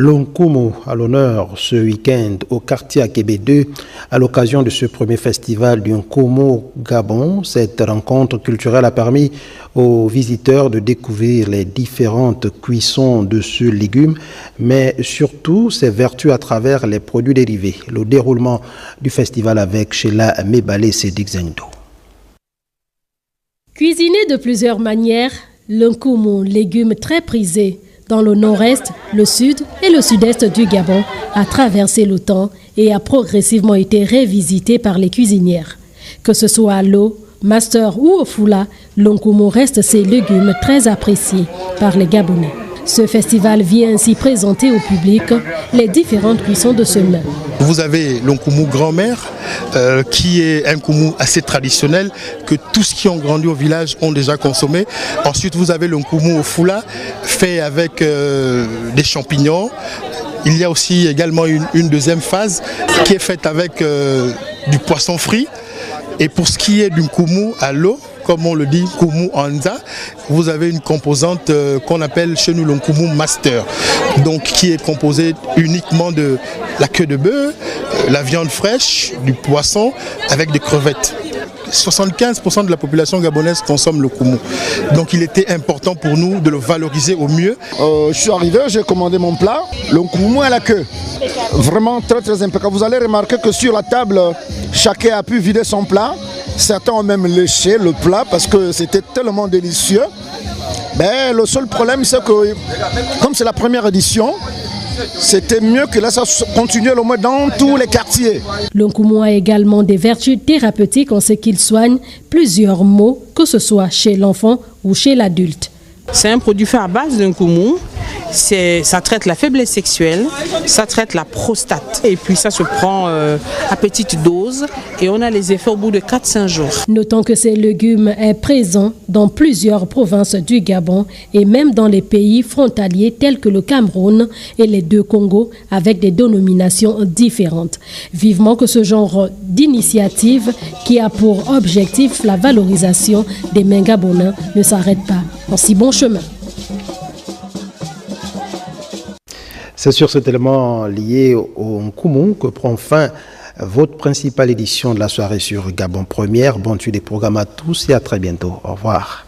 L'Onkumu à l'honneur ce week-end au quartier Akebe 2 à l'occasion de ce premier festival du Nkumu Gabon. Cette rencontre culturelle a permis aux visiteurs de découvrir les différentes cuissons de ce légume, mais surtout ses vertus à travers les produits dérivés. Le déroulement du festival avec Sheila Mebale Sédik Zengdo. Cuisiné de plusieurs manières, l'Nkumu, légume très prisé dans le nord-est, le sud et le sud-est du Gabon, a traversé le temps et a progressivement été révisité par les cuisinières. Que ce soit à l'eau, master ou au foula, l'Nkumu reste ces légumes très appréciés par les Gabonais. Ce festival vient ainsi présenter au public les différentes cuissons de ce mets. Vous avez l'Nkumu grand-mère, qui est un Nkumu assez traditionnel, que tous qui ont grandi au village ont déjà consommé. Ensuite, vous avez l'Nkumu au foula, fait avec des champignons. Il y a aussi également une deuxième phase qui est faite avec du poisson frit. Et pour ce qui est du Nkumu à l'eau, comme on le dit, Nkumu Anza, vous avez une composante qu'on appelle chez nous le Nkumu Master, donc qui est composée uniquement de la queue de bœuf, la viande fraîche, du poisson avec des crevettes. 75% de la population gabonaise consomme le Nkumu. Donc il était important pour nous de le valoriser au mieux. Je suis arrivé, j'ai commandé mon plat, le Nkumu à la queue. Vraiment très très impeccable. Vous allez remarquer que sur la table, chacun a pu vider son plat. Certains ont même léché le plat parce que c'était tellement délicieux. Mais le seul problème, c'est que comme c'est la première édition, c'était mieux que là, ça continue au moins dans tous les quartiers. Le Nkumu a également des vertus thérapeutiques en ce qu'il soigne plusieurs maux, que ce soit chez l'enfant ou chez l'adulte. C'est un produit fait à base d'un Nkumu. Ça traite la faiblesse sexuelle, ça traite la prostate. Et puis ça se prend à petite dose et on a les effets au bout de 4-5 jours. Notons que ces légumes est présent dans plusieurs provinces du Gabon et même dans les pays frontaliers tels que le Cameroun et les deux Congos avec des dénominations différentes. Vivement que ce genre d'initiative qui a pour objectif la valorisation des mets gabonais ne s'arrête pas en si bon chemin. C'est sur cet élément lié au Nkumu que prend fin votre principale édition de la soirée sur Gabon Première. Bonne suite des programmes à tous et à très bientôt. Au revoir.